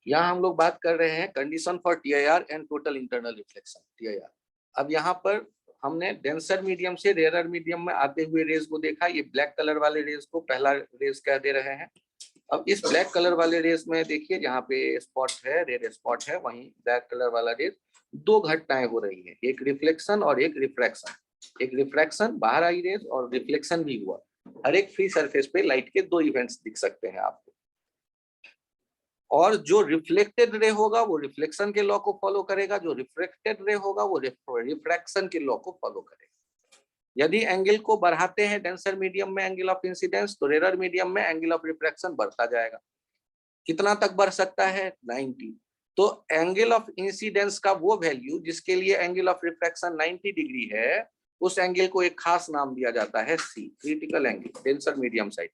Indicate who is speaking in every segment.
Speaker 1: यहाँ हम लोग बात कर रहे हैं condition for TIR and total internal reflection, TIR. अब यहाँ पर हमने डेंसर मीडियम से रेयर मीडियम में आते हुए रेज को देखा। ये ब्लैक कलर वाले रेज को पहला रेज कह दे रहे हैं। अब इस ब्लैक कलर वाले रेज में देखिए, जहाँ पे स्पॉट है, रेड स्पॉट है, वहीं ब्लैक कलर वाला रेज, दो घटनाएं हो रही है, एक रिफ्लेक्शन और एक रिफ्रैक्शन। एक रिफ्रैक्शन, बाहर आई रेज, और रिफ्लेक्शन भी हुआ। हर एक फ्री सरफेस पे लाइट के दो इवेंट्स दिख सकते हैं आपको। और जो रिफ्लेक्टेड रे होगा वो रिफ्लेक्शन के लॉ को फॉलो करेगा, जो रिफ्रैक्टेड रे होगा वो रिफ्रैक्शन के लॉ को फॉलो करेगा। यदि एंगल को बढ़ाते हैं डेंसर मीडियम में एंगल ऑफ इंसिडेंस, तो रेयर मीडियम में एंगल ऑफ रिफ्रैक्शन बढ़ता जाएगा। कितना तक बढ़ सकता है? 90। तो एंगल ऑफ इंसिडेंस का वो वैल्यू जिसके लिए एंगल ऑफ रिफ्रैक्शन 90 डिग्री है, उस एंगल को एक खास नाम दिया जाता है C, critical angle, denser medium side.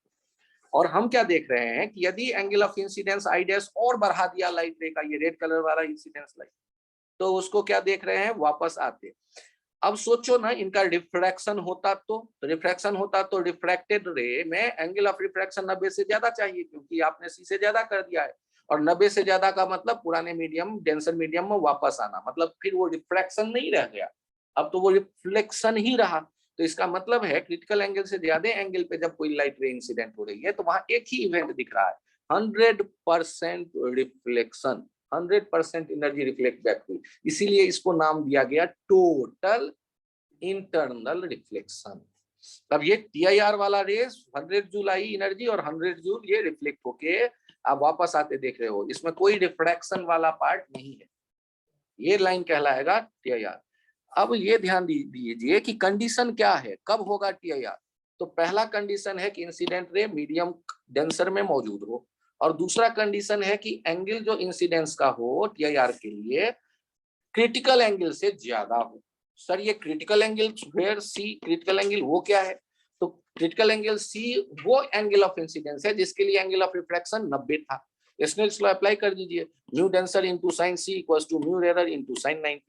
Speaker 1: और हम क्या देख रहे हैं कि यदि angle of incidence I dash और बढ़ा दिया लाइट रे का, ये रेड कलर वाला इंसिडेंस लाइट, तो उसको क्या देख रहे हैं? वापस आते। अब सोचो ना, इनका रिफ्रैक्शन होता तो रिफ्रैक्टेड रे में एंगल ऑफ रिफ्रैक्शन 90 से ज्यादा चाहिए, क्योंकि आपने सी से ज्यादा कर दिया है। और 90 से ज्यादा का मतलब पुराने मीडियम, डेंसर मीडियम में वापस आना, मतलब फिर वो रिफ्रैक्शन नहीं रह गया, अब तो वो रिफ्लेक्शन ही रहा। तो इसका मतलब है क्रिटिकल एंगल से ज्यादा एंगल पे जब कोई लाइट रे इंसिडेंट हो रही है, तो वहां एक ही इवेंट दिख रहा है, 100% रिफ्लेक्शन, 100% एनर्जी रिफ्लेक्ट बैक हुई। इसीलिए इसको नाम दिया गया टोटल इंटरनल रिफ्लेक्शन। तब ये टीआईआर वाला रेस 100 जूल आई एनर्जी और 100 जूल ये रिफ्लेक्ट होके आप वापस आते देख रहे हो, इसमें कोई रिफ्रैक्शन वाला पार्ट नहीं है। ये लाइन कहलाएगा टीआईआर। अब ये ध्यान दीजिए कि कंडीशन क्या है, कब होगा टीआईआर। तो पहला कंडीशन है कि इंसिडेंट रे मीडियम डेंसर में मौजूद हो, और दूसरा कंडीशन है कि एंगल जो इंसिडेंस का हो टीआईआर के लिए क्रिटिकल एंगल से ज्यादा हो। सर ये critical angle where C, critical angle वो क्या है? तो क्रिटिकल एंगल सी वो एंगल ऑफ इंसिडेंस है जिसके लिए एंगल ऑफ रिफ्रैक्शन 90 था। स्नेल्स लॉ अप्लाई कर दीजिए, mu denser into sin c equals to mu rarer into sin 90,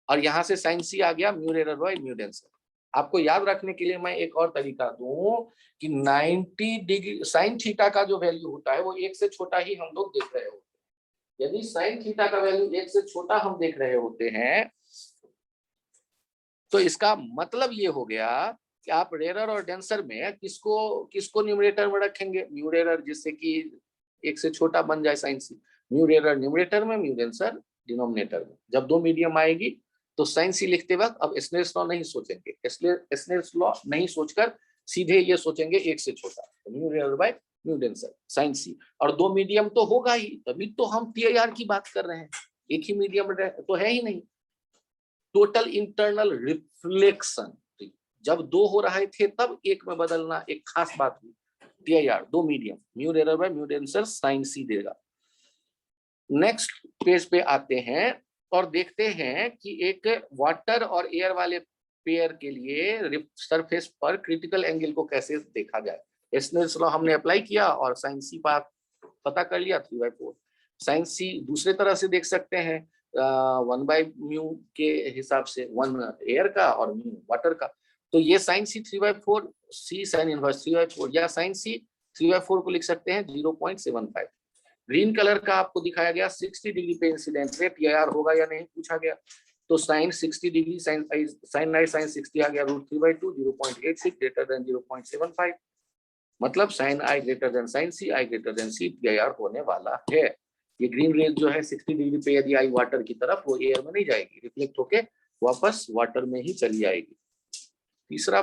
Speaker 1: और यहां से sin c आ गया mu rarer by mu denser. आपको याद रखने के लिए मैं एक और तरीका दूं कि 90 डिग्री sin थीटा का जो वैल्यू होता है वो 1 से छोटा ही हम लोग देख रहे होते हैं। यदि sin थीटा का वैल्यू 1 से छोटा हम देख रहे होते हैं, तो इसका मतलब ये हो गया कि आप रेयर और डेंसर में किसको न्यूमरेटर में रखेंगे? म्यू रेयर, जिससे कि 1 से छोटा बन जाए sin c। Mu rarer numerator में, म्यू डेंसर डिनोमिनेटर में। जब दो मीडियम आएगी तो sin c लिखते वक्त अब स्नेल्स लॉ नहीं सोचेंगे, स्नेल्स लॉ नहीं सोचकर सीधे ये सोचेंगे 1 से छोटा, mu rarer by mu denser sin c। और दो मीडियम तो होगा ही, तभी तो हम टीआईआर की बात कर रहे हैं, एक ही मीडियम तो है ही नहीं। टोटल इंटरनल रिफ्लेक्शन, जब दो हो रहे थे तब एक में बदलना एक खास बात हुई। टीआईआर दो medium, mu rarer by mu denser sin c देगा। नेक्स्ट पेज पे आते हैं और देखते हैं कि एक वाटर और एयर वाले पेयर के लिए सरफेस पर क्रिटिकल एंगल को कैसे देखा जाए। स्नेल्स लॉ हमने अप्लाई किया और sin c पता कर लिया, 3/4। sin c दूसरे तरह से देख सकते हैं, 1/μ के हिसाब से, 1 एयर का और म्यू वाटर का। तो ये sin c 3/4, c sin inverse 3/4, या sin c 3/4 को लिख सकते हैं 0.75। ग्रीन कलर का आपको दिखाया गया 60 डिग्री पे इंसिडेंट रे, टीआईआर होगा या नहीं पूछा गया। तो sin 60 degree, sin i sin 60 आ गया √3/2, 0.86 ग्रेटर देन 0.75। मतलब sin i greater than sin c, i greater than c, TIR होने वाला है। ये ग्रीन रेज जो है 60 डिग्री पे यदि आई वाटर की तरफ, वो एयर में नहीं जाएगी, रिफ्लेक्ट होके वापस वाटर में ही चली आएगी। तीसरा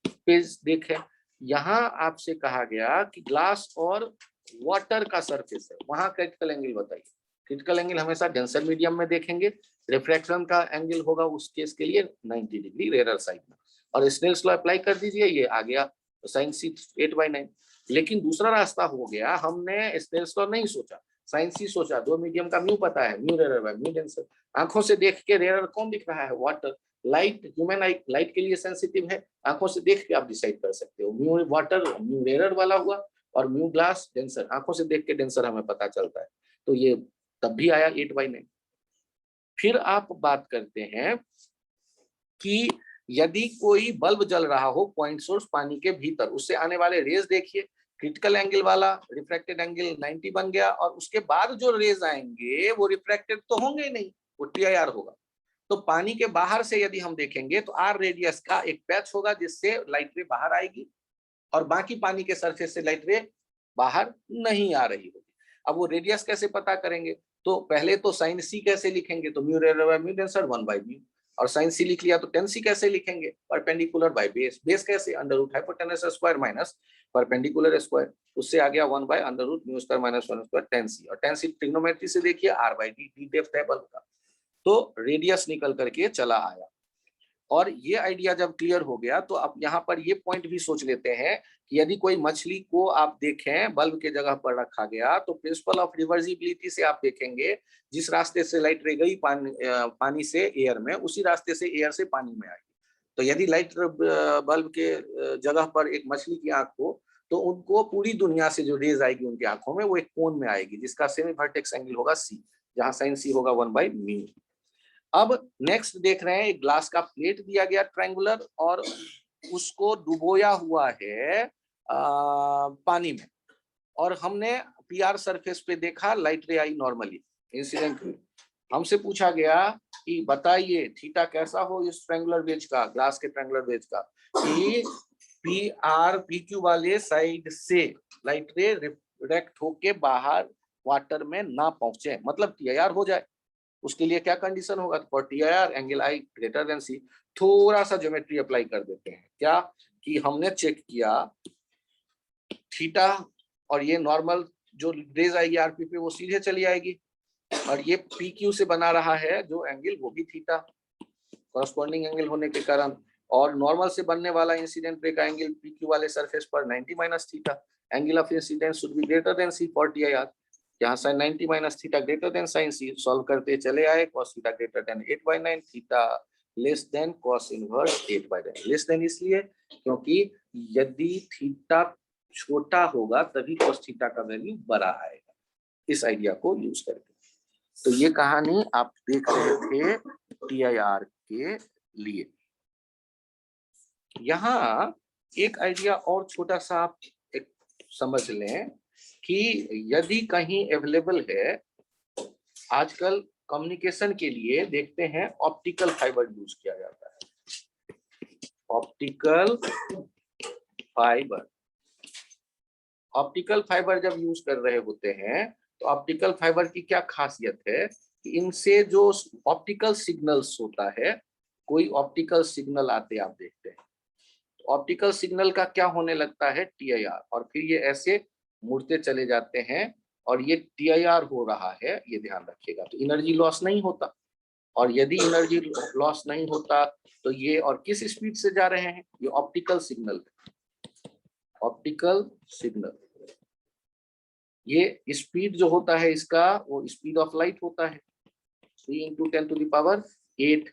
Speaker 1: पेज देखें, यहाँ आपसे कहा गया कि ग्लास और वाटर का सरफेस है, वहां क्रिटिकल एंगल बताइए। क्रिटिकल एंगल हमेशा डेंसर मीडियम में देखेंगे, रिफ्रैक्शन का एंगल होगा उस केस के लिए 90 डिग्री रेयर साइड में। और स्नेल्स लॉ अप्लाई कर दीजिए, ये आ गया sin c 8/9। लेकिन दूसरा रास्ता हो गया, हमने स्नेल्स लॉ नहीं सोचा, sin c सोचा, दो मीडियम का म्यू पता है, mu rarer by mu denser. आंखों से देख के रेयर कौन दिख रहा है? Water. Light, human eye light के लिए सेंसिटिव है, आंखों से देख के आप डिसाइड कर सकते हो, म्यू वाटर म्यू रेयर वाला हुआ, और म्यू ग्लास डेंसर, आंखों से देख के डेंसर हमें पता चलता है। तो ये तब भी आया 8/9। फिर आप बात करते हैं कि यदि कोई बल्ब जल रहा हो पॉइंट सोर्स पानी के भीतर, उससे आने वाले रेज देखिए, क्रिटिकल एंगल वाला रिफ्रैक्टेड एंगल 90 बन गया, और उसके बाद जो रेज आएंगे वो रिफ्रैक्टेड तो होंगे ही नहीं, वो TIR होगा। तो पानी के बाहर से यदि हम देखेंगे तो R रेडियस का एक पैच होगा जिससे लाइट रे बाहर आएगी, और बाकी पानी के सरफेस से लाइट रे बाहर नहीं आ रही होगी। अब वो रेडियस कैसे पता करेंगे? तो पहले तो साइन सी कैसे लिखेंगे? तो mu radius by mu denser 1 by mu, और साइन सी लिख लिया तो टेन सी कैसे लिखेंगे? Perpendicular by base. बेस कैसे? Under root hypotenuse square minus perpendicular square, उससे आ गया 1 by under root mu square minus 1 square tan C, और टेन सी ट्रिग्नोमेट्री से देखिए R by D, D depth है बल्ब का, तो रेडियस निकल करके चला आया। और ये आइडिया जब क्लियर हो गया तो अब यहाँ पर ये पॉइंट भी सोच लेते हैं कि यदि कोई मछली को आप देखें बल्ब के जगह पर रखा गया, तो प्रिंसिपल ऑफ रिवर्सिबिलिटी से आप देखेंगे जिस रास्ते से लाइट रे गई पानी से एयर में, उसी रास्ते से एयर से पानी में आएगी। तो यदि लाइट बल्ब के जगह पर एक मछली की आंख हो, तो उनको पूरी दुनिया से जो रेज आएगी उनकी आंखों में, वो एक कोन में आएगी जिसका सेमी वर्टेक्स एंगल होगा C, जहां साइन C होगा 1 बाय म्यू। अब नेक्स्ट देख रहे हैं, एक ग्लास का प्लेट दिया गया ट्रायंगुलर, और उसको डुबोया हुआ है पानी में, और हमने PR सरफेस पे देखा लाइट रे आई नॉर्मली इंसिडेंट हुई। हमसे पूछा गया कि बताइए थीटा कैसा हो इस ट्रायंगुलर वेज का, ग्लास के ट्रायंगुलर वेज का, कि PR PQ वाले साइड से लाइट रे रिफ्रैक्ट होके बाहर वाटर में ना पहुंचे, मतलब TIR हो जाए। उसके लिए क्या कंडीशन होगा? For TIR angle I greater than C। थोड़ा सा ज्योमेट्री अप्लाई कर देते हैं, क्या कि हमने चेक किया थीटा, और ये नॉर्मल जो रेज आएगी RP पे वो सीधे चली आएगी, और ये PQ से बना रहा है जो एंगल, वो भी थीटा कॉरस्पॉन्डिंग एंगल होने के कारण, और नॉर्मल से बनने वाला इंसिडेंट रे का एंगल PQ वाले सरफेस पर 90 minus theta, angle of incidence should be greater than C for TIR। यहाँ sine 90 minus theta greater than sine C, solve करते चले आए, cos theta greater than 8/9, theta less than cos inverse 8/9। Less than इसलिए क्योंकि यदि theta छोटा होगा तभी cos थीटा का वैल्यू बड़ा आएगा, इस आइडिया को यूज करके। तो ये कहानी आप देख रहे थे TIR के लिए। यहाँ एक आइडिया और छोटा सा आप एक समझ लें कि यदि कहीं अवेलेबल है, आजकल कम्युनिकेशन के लिए देखते हैं ऑप्टिकल फाइबर यूज किया जाता है। ऑप्टिकल फाइबर, ऑप्टिकल फाइबर जब यूज कर रहे होते हैं तो ऑप्टिकल फाइबर की क्या खासियत है कि इनसे जो ऑप्टिकल सिग्नल्स होता है, कोई ऑप्टिकल सिग्नल आते आप देखते हैं, ऑप्टिकल सिग्नल का क्या होने लगता है? TIR, और फिर ये ऐसे मुड़ते चले जाते हैं, और ये TIR हो रहा है, ये ध्यान रखिएगा। तो एनर्जी लॉस नहीं होता, और यदि एनर्जी लॉस नहीं होता तो ये, और किस स्पीड से जा रहे हैं? ये ऑप्टिकल सिग्नल, ऑप्टिकल सिग्नल, ये स्पीड जो होता है इसका वो स्पीड ऑफ लाइट होता है 3 × 10⁸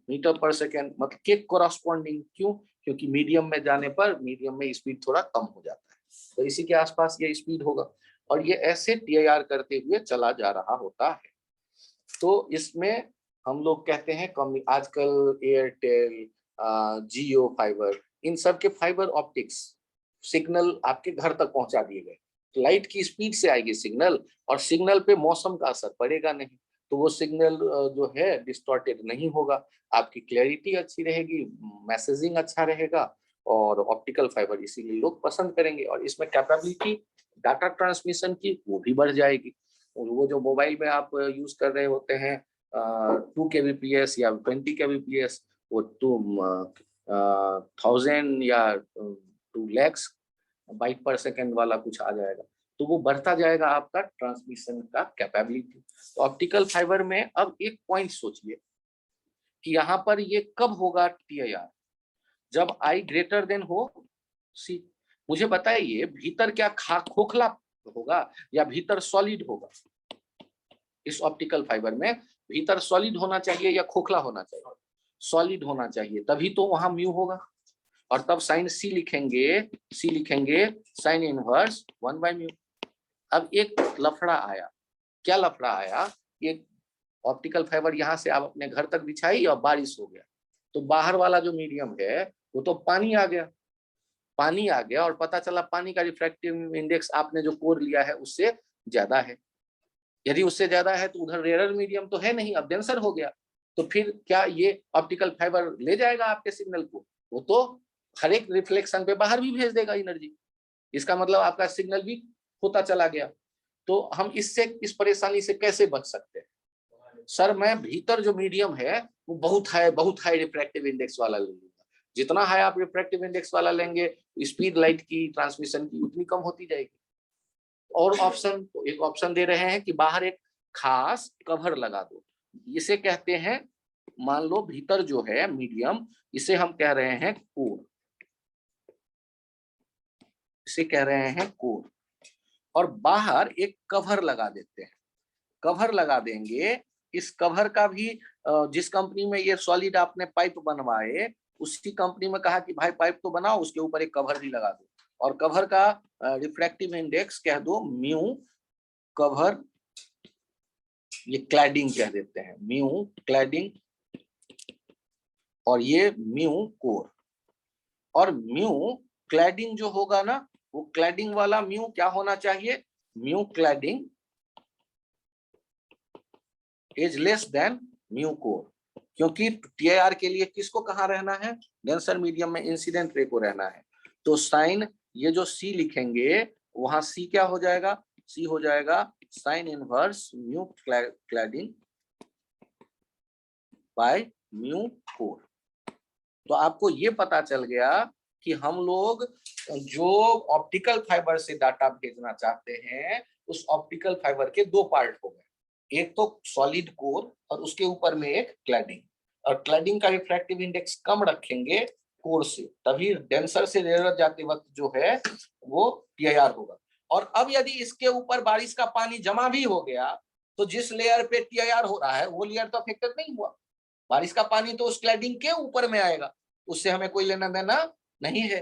Speaker 1: मीटर पर सेकेंड, मतलब के कोरस्पॉन्डिंग। क्यों? क्योंकि मीडियम में जाने पर मीडियम में स्पीड थोड़ा कम हो जाता है, तो इसी के आसपास ये स्पीड होगा, और ये ऐसे TIR करते हुए चला जा रहा होता है। तो इसमें हम लोग कहते हैं आजकल एयरटेल, जियो फाइबर, इन सब के फाइबर ऑप्टिक्स सिग्नल आपके घर तक पहुंचा दिए गए। लाइट की स्पीड से आएगी सिग्नल, और सिग्नल पे मौसम का असर पड़ेगा नहीं, तो वो सिग्नल जो है डिस्टॉर्टेड नहीं होगा, आपकी क्लैरिटी अच्छी रहेगी, मैसेजिंग अच्छा रहेगा, और ऑप्टिकल फाइबर इसीलिए लोग पसंद करेंगे। और इसमें कैपेबिलिटी डाटा ट्रांसमिशन की वो भी बढ़ जाएगी। और वो जो मोबाइल में आप यूज कर रहे होते हैं 2 kbps या 20 kbps, वो 1000 या 2 lakhs बाइट पर सेकेंड वाला कुछ आ जाएगा, तो वो बढ़ता जाएगा आपका ट्रांसमिशन का कैपेबिलिटी। तो ऑप्टिकल फाइबर में अब एक पॉइंट सोचिए कि यहाँ पर ये कब होगा TIR? जब I ग्रेटर देन हो C। मुझे बताइए भीतर क्या खोखला होगा या भीतर सॉलिड होगा? इस ऑप्टिकल फाइबर में भीतर सॉलिड होना चाहिए या खोखला होना चाहिए? सॉलिड होना चाहिए, तभी तो वहां म्यू होगा, और तब साइन C लिखेंगे साइन इनवर्स 1/μ। अब एक लफड़ा आया, क्या लफड़ा आया? ये ऑप्टिकल फाइबर यहाँ से आप अपने घर तक बिछाई और बारिश हो गया, तो बाहर वाला जो मीडियम है वो तो पानी आ गया, पानी आ गया और पता चला पानी का रिफ्रैक्टिव इंडेक्स आपने जो कोर लिया है उससे ज्यादा है। यदि उससे ज्यादा है तो उधर रेयर मीडियम तो है नहीं, अब डेंसर हो गया, तो फिर क्या ये ऑप्टिकल फाइबर ले जाएगा आपके सिग्नल को? वो तो हर एक रिफ्लेक्शन पे बाहर भी भेज देगा एनर्जी। इसका मतलब आपका सिग्नल भी होता चला गया। तो हम इससे, इस परेशानी से कैसे बच सकते हैं? सर मैं भीतर जो मीडियम है वो बहुत हाई रिफ्रैक्टिव इंडेक्स वाला ले लूंगा। जितना हाई आप रिफ्रैक्टिव इंडेक्स वाला लेंगे, स्पीड लाइट की ट्रांसमिशन की उतनी कम होती जाएगी। और ऑप्शन, तो एक ऑप्शन दे रहे हैं कि बाहर एक खास कवर लगा दो। इसे कहते हैं, मान लो भीतर जो है मीडियम, इसे हम कह रहे हैं कोर, इसे कह रहे हैं कोर, और बाहर एक कवर लगा देते हैं। कवर लगा देंगे, इस कवर का भी जिस कंपनी में ये सॉलिड आपने पाइप बनवाए, उसी कंपनी में कहा कि भाई पाइप तो बनाओ, उसके ऊपर एक कवर भी लगा दो, और कवर का रिफ्रैक्टिव इंडेक्स कह दो म्यू कवर, ये क्लैडिंग कह देते हैं, म्यू क्लैडिंग, और ये म्यू कोर। और म्यू क्लैडिंग जो होगा ना, वो क्लैडिंग वाला म्यू क्या होना चाहिए? Mu cladding is less than mu core, क्योंकि टीआईआर के लिए किसको कहाँ रहना है? डेंसर मीडियम में इंसिडेंट रे को रहना है। तो साइन, ये जो सी लिखेंगे वहां सी क्या हो जाएगा? सी हो जाएगा sine inverse mu cladding by mu core. तो आपको ये पता चल गया कि हम लोग जो ऑप्टिकल फाइबर से डाटा भेजना चाहते हैं, उस ऑप्टिकल फाइबर के दो पार्ट हो गए, एक तो सॉलिड कोर और उसके ऊपर में एक क्लैडिंग। और क्लैडिंग का रिफ्रैक्टिव इंडेक्स कम रखेंगे कोर से, तभी डेंसर से रेयर जाते वक्त जो है वो टीआईआर होगा। और अब यदि इसके ऊपर बारिश का पानी जमा भी हो गया, तो जिस लेयर पे टीआईआर हो रहा है वो लेयर तो अफेक्टेड नहीं हुआ। बारिश का पानी तो उस क्लैडिंग के ऊपर में आएगा, उससे हमें कोई लेना देना नहीं है।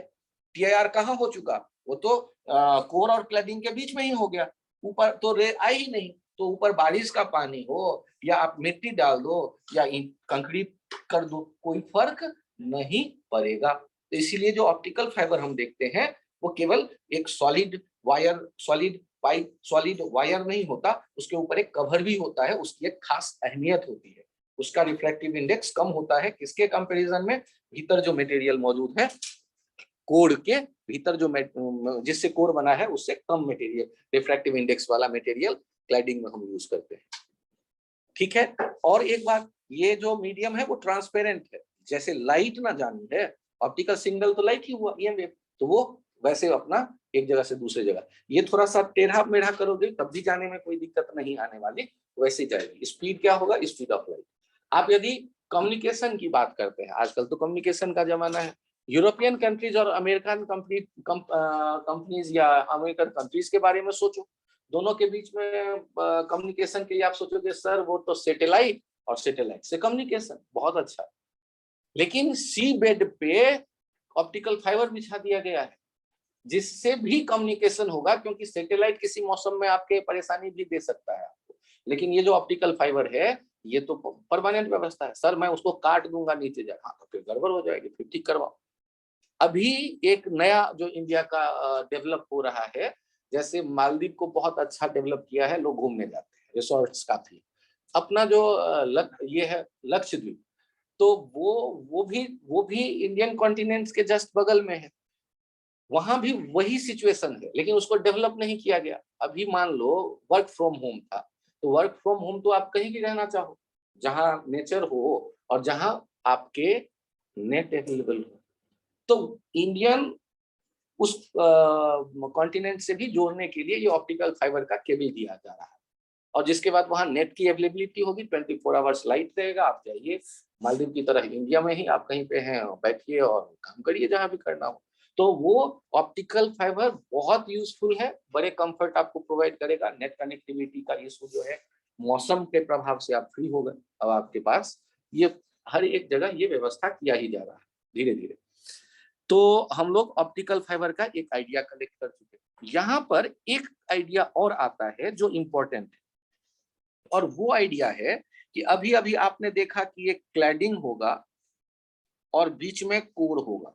Speaker 1: टीआईआर कहाँ हो चुका? वो तो कोर और क्लैडिंग के बीच में ही हो गया, ऊपर तो रे आई ही नहीं। तो ऊपर बारिश का पानी हो या आप मिट्टी डाल दो या कंक्रीट कर दो, कोई फर्क नहीं पड़ेगा। तो इसीलिए जो ऑप्टिकल फाइबर हम देखते हैं वो केवल एक solid wire, solid pipe, solid wire नहीं होता, उसके ऊपर एक कवर भी होता है, उसकी एक खास अहमियत होती है। उसका रिफ्रैक्टिव इंडेक्स कम होता है, किसके कंपैरिजन में? भीतर जो मटेरियल मौजूद है, कोर के भीतर जो जिससे कोर बना है उससे कम मटेरियल, रिफ्रैक्टिव इंडेक्स वाला मटेरियल क्लैडिंग में हम यूज करते हैं। ठीक है। और एक बात, ये जो मीडियम है वो ट्रांसपेरेंट है, जैसे लाइट ना जानी है, ऑप्टिकल सिग्नल तो लाइट ही हुआ, ईएम वेव, तो वो वैसे अपना एक जगह से दूसरे जगह, ये थोड़ा सा टेढ़ा मेढ़ा करोगे तब भी जाने में कोई दिक्कत नहीं आने वाली, वैसे ही जाएगी। स्पीड क्या होगा? Speed of light. आप यदि कम्युनिकेशन की बात करते हैं, आजकल तो कम्युनिकेशन का जमाना है, यूरोपियन कंट्रीज और अमेरिकन कंपनीज या अमेरिकन कंट्रीज के बारे में सोचो, दोनों के बीच में कम्युनिकेशन के लिए आप सोचोगे सर वो तो सैटेलाइट, और सैटेलाइट से कम्युनिकेशन बहुत अच्छा, लेकिन सी बेड पे ऑप्टिकल फाइबर बिछा दिया गया है जिससे भी कम्युनिकेशन होगा, क्योंकि सैटेलाइट किसी मौसम में आपके परेशानी भी दे सकता है आपको, लेकिन ये जो ऑप्टिकल फाइबर है ये तो परमानेंट व्यवस्था है। सर मैं उसको काट दूंगा नीचे जाए, हाँ तो फिर गड़बड़ हो जाएगी, फिर ठीक करवाओ। अभी एक नया जो इंडिया का डेवलप हो रहा है, जैसे मालदीव को बहुत अच्छा डेवलप किया है, लोग घूमने जाते हैं, रिसोर्ट्स काफी, अपना जो ये है लक्षद्वीप, तो वो भी इंडियन कॉन्टिनेंट के जस्ट बगल में है, वहां भी वही सिचुएशन है, लेकिन उसको डेवलप नहीं किया गया। अभी मान लो वर्क फ्रॉम होम था, तो वर्क फ्रॉम होम तो आप कहीं भी रहना चाहो, जहां नेचर हो और जहां आपके नेट अवेलेबल हो, तो इंडियन उस कॉन्टिनेंट से भी जोड़ने के लिए ये ऑप्टिकल फाइबर का केबल दिया जा रहा है, और जिसके बाद वहां नेट की अवेलेबिलिटी होगी, 24 आवर्स लाइट रहेगा, आप जाइए मालदीव की तरह इंडिया में ही आप कहीं पे हैं, बैठिए और काम करिए जहां भी करना हो। तो वो ऑप्टिकल फाइबर बहुत यूजफुल है, बड़े कंफर्ट आपको प्रोवाइड करेगा। नेट कनेक्टिविटी का इशू जो है मौसम के प्रभाव से आप फ्री हो गए, अब आपके पास ये हर एक जगह ये व्यवस्था किया ही जा रहा है धीरे धीरे। तो हम लोग ऑप्टिकल फाइबर का एक आइडिया कलेक्ट कर चुके हैं। यहाँ पर एक आइडिया और आता है जो इम्पोर्टेंट है, और वो आइडिया है कि अभी अभी आपने देखा कि एक क्लैडिंग होगा और बीच में कोर होगा,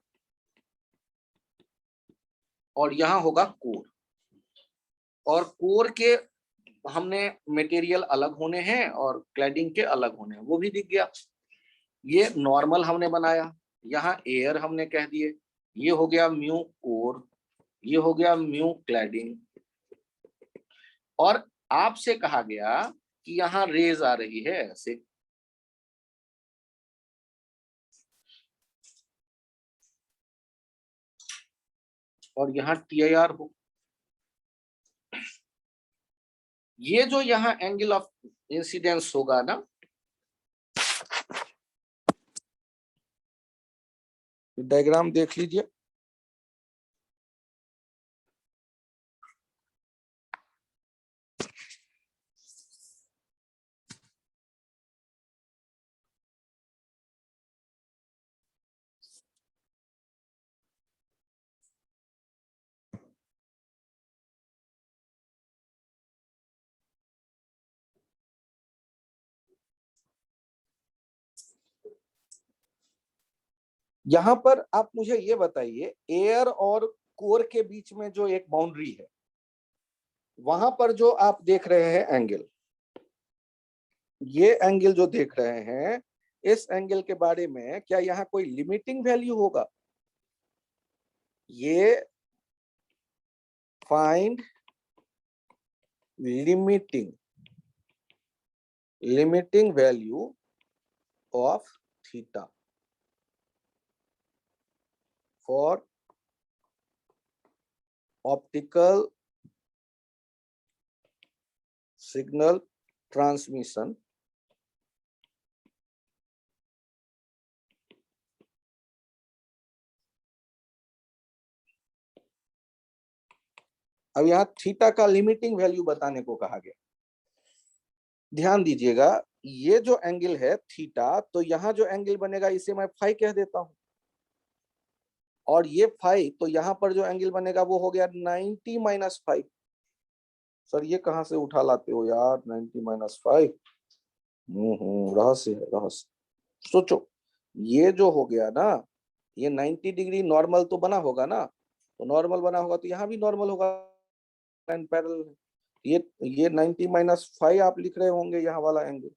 Speaker 1: और यहाँ होगा कोर, और कोर के हमने मटेरियल अलग होने हैं और क्लैडिंग के अलग होने हैं, वो भी दिख गया। ये नॉर्मल हमने बनाया, यहाँ एयर हमने कह दिए, ये हो गया म्यू कोर, ये हो गया म्यू क्लैडिंग। और आपसे कहा गया कि यहाँ रेज आ रही है ऐसे, और यहाँ TIR हो। ये जो यहाँ एंगल ऑफ इंसिडेंस होगा ना, डायग्राम देख लीजिए। यहां पर आप मुझे ये बताइए, एयर और कोर के बीच में जो एक बाउंड्री है, वहां पर जो आप देख रहे हैं एंगल, ये एंगल जो देख रहे हैं, इस एंगल के बारे में क्या यहाँ कोई लिमिटिंग वैल्यू होगा? ये find limiting value of theta for optical signal transmission अब यहाँ थीटा का लिमिटिंग वैल्यू बताने को कहा गया। ध्यान दीजिएगा, ये जो एंगल है थीटा, तो यहाँ जो एंगल बनेगा इसे मैं फाई कह देता हूं, और ये फाई, तो यहाँ पर जो एंगल बनेगा वो हो गया 90 माइनस 5। सर ये कहाँ से उठा लाते हो यार 90 माइनस 5? रहस्य है, रहस्य। सोचो, ये जो हो गया ना, ये 90 डिग्री नॉर्मल तो बना होगा ना, तो नॉर्मल बना होगा तो यहाँ भी नॉर्मल होगा, पैरेलल। ये 90 माइनस 5 आप लिख रहे होंगे यहाँ वाला एंगल।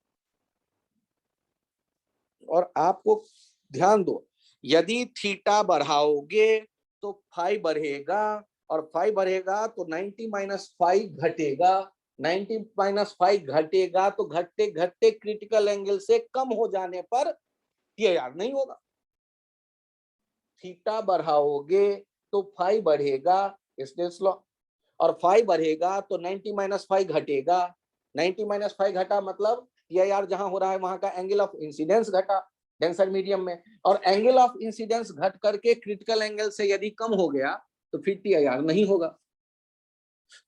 Speaker 1: और आपको ध्यान दो, यदि थीटा बढ़ाओगे तो फाई बढ़ेगा, और फाई बढ़ेगा तो 90 माइनस 5 घटेगा, 90 माइनस 5 घटेगा, तो घटते घटते क्रिटिकल एंगल से कम हो जाने पर TIR नहीं होगा। थीटा बढ़ाओगे तो फाई बढ़ेगा, स्नेल्स लॉ, और फाई बढ़ेगा तो 90 माइनस 5 घटेगा, 90 माइनस 5 घटा मतलब TIR जहां हो रहा है वहां का एंगल ऑफ इंसिडेंस घटा डेंसर मीडियम में, और एंगल ऑफ इंसिडेंस घट करके क्रिटिकल एंगल से यदि कम हो गया तो फिर TIR नहीं होगा।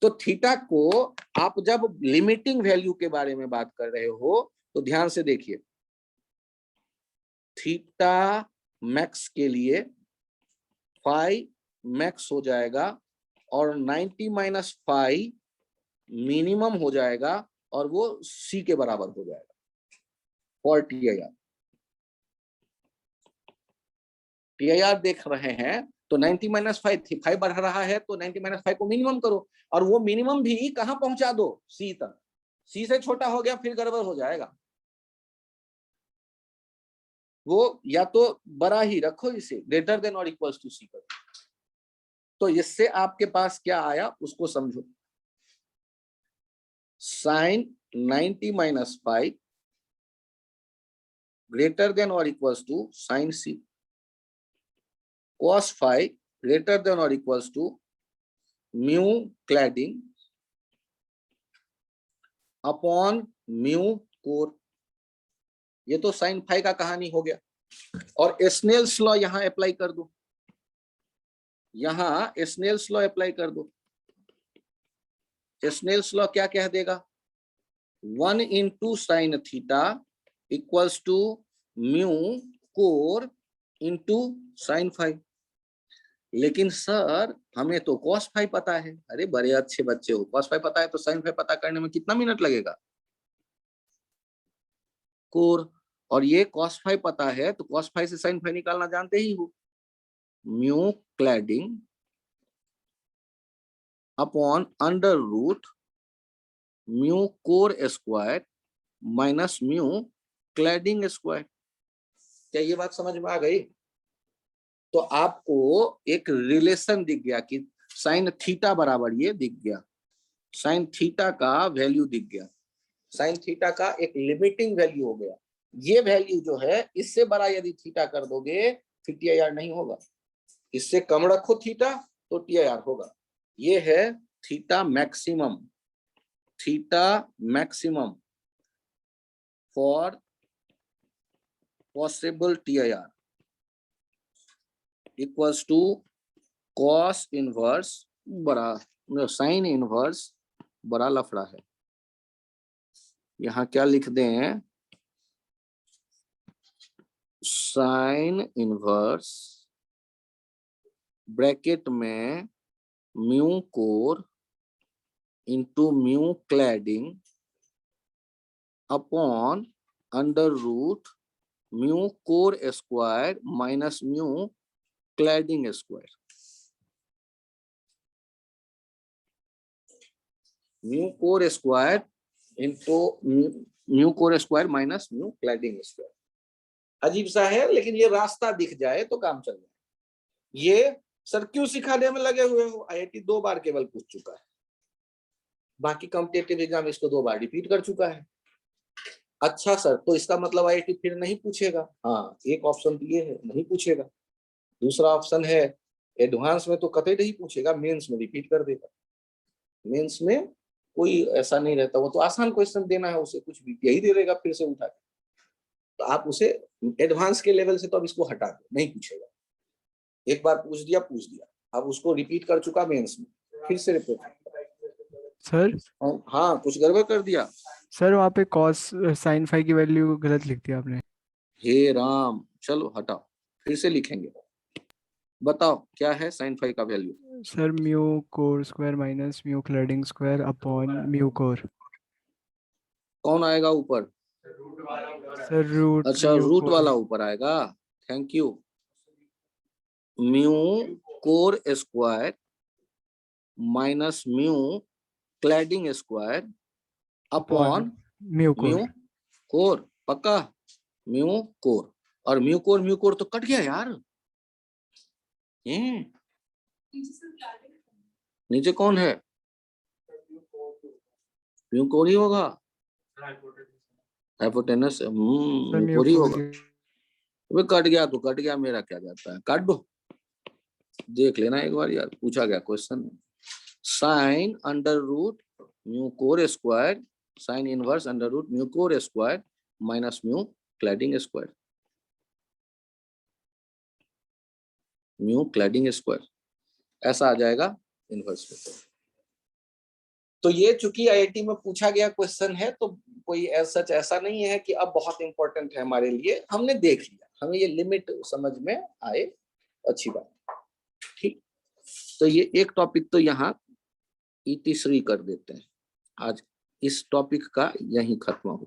Speaker 1: तो थीटा को आप जब लिमिटिंग वैल्यू के बारे में बात कर रहे हो तो ध्यान से देखिए, थीटा मैक्स के लिए फाई मैक्स हो जाएगा और 90 माइनस 5 मिनिमम हो जाएगा, और वो C के बराबर हो जाएगा फॉर TIR। TIR देख रहे हैं तो 90 माइनस 5 बढ़ रहा है, तो 90 माइनस 5 को मिनिमम करो, और वो मिनिमम भी कहां पहुंचा दो? C तक। C से छोटा हो गया फिर गड़बड़ हो जाएगा, वो या तो बड़ा ही रखो, इसे ग्रेटर देन और इक्वल्स टू C करो। तो इससे आपके पास क्या आया उसको समझो, sign 90 minus 5 greater than or equals to sin C, cos phi greater than or equals to mu cladding upon mu core. ये तो साइन फाई का कहानी हो गया, और स्नेल्स लॉ यहां अप्लाई कर दो, यहां स्नेल्स लॉ अप्लाई कर दो। स्नेल्स लॉ क्या कह देगा? 1 into sine theta equals to mu core into sine phi. लेकिन सर हमें तो कॉस फाई पता है। अरे बड़े अच्छे बच्चे हो, कॉस फाई पता है तो साइन फाई पता करने में कितना मिनट लगेगा? कोर, और ये कॉस फाई पता है तो कॉस फाई से साइन फाई निकालना जानते ही हो। Mu cladding upon under root mu core square minus mu cladding square. क्या ये बात समझ में आ गई? तो आपको एक रिलेशन दिख गया कि साइन थीटा बराबर ये दिख गया, साइन थीटा का वैल्यू दिख गया, साइन थीटा का एक लिमिटिंग वैल्यू हो गया। ये वैल्यू जो है इससे बड़ा यदि थीटा कर दोगे फिर टीआईआर नहीं होगा, इससे कम रखो थीटा तो टीआईआर होगा। ये है theta maximum, theta maximum for possible TIR equals to cos inverse बड़ा साइन इनवर्स बड़ा लफड़ा है। यहां क्या लिख दें, साइन इनवर्स ब्रैकेट में mu core into mu cladding upon under root mu core square minus mu cladding square. Mu core square into mu core square minus mu cladding square. अजीब सा है लेकिन ये रास्ता दिख जाए तो काम चल जाए। ये सर क्यों सिखाने में लगे हुए हो? आईआईटी 2 बार केवल पूछ चुका है, बाकी कॉम्पिटिटिव एग्जाम इसको 2 बार रिपीट कर चुका है। अच्छा सर, तो इसका मतलब आईआईटी फिर नहीं पूछेगा? हाँ, एक ऑप्शन तो ये है नहीं पूछेगा, दूसरा ऑप्शन है एडवांस में तो कतई नहीं पूछेगा, मेंस में रिपीट कर देगा। मेंस में कोई ऐसा नहीं रहता, वो तो आसान क्वेश्चन देना है उसे, कुछ भी यही दे देगा फिर से उठा के। तो आप उसे एडवांस के लेवल से तो अब इसको हटा दो, नहीं पूछेगा। एक बार पूछ दिया, अब उसको रिपीट कर चुका मेंस में, फिर से रिपीट।
Speaker 2: सर
Speaker 1: हाँ, कुछ गड़बड़ कर दिया
Speaker 2: सर, वहाँ पे कॉस साइन फाई की वैल्यू गलत लिख दिया आपने।
Speaker 1: हे राम, चलो हटाओ, फिर से लिखेंगे। बताओ क्या है साइन फाई का value?
Speaker 2: Sir mu core square minus mu cladding square upon mu core.
Speaker 1: कौन आएगा ऊपर?
Speaker 2: सर रूट
Speaker 1: अच्छा,
Speaker 2: म्यू
Speaker 1: रूट
Speaker 2: कोर।
Speaker 1: वाला ऊपर आएगा। Thank you. Mu core square minus mu cladding square upon
Speaker 2: mu
Speaker 1: mu
Speaker 2: core.
Speaker 1: Core. पक्का? Mu core, और mu core तो कट गया यार। नीचे कौन है? म्यू कोर ही होगा, hypotenuse
Speaker 2: sir
Speaker 1: mu
Speaker 2: mu
Speaker 1: core ही
Speaker 2: कोर
Speaker 1: होगा। वे कट गया तो कट गया, मेरा क्या जाता है, काट दो। देख लेना एक बार यार, पूछा गया question. Sine under root mu core square, sine inverse under root mu core square minus mu cladding square, mu cladding square ऐसा आ जाएगा इनवर्स में। तो ये चूंकि आईआईटी में पूछा गया क्वेश्चन है तो कोई सच ऐसा नहीं है कि अब बहुत इंपॉर्टेंट है हमारे लिए, हमने देख लिया, हमें ये लिमिट समझ में आए, अच्छी बात। ठीक, तो ये एक टॉपिक तो यहाँ ET3 कर देते हैं। आज इस टॉपिक का यहीं खत्म होगा।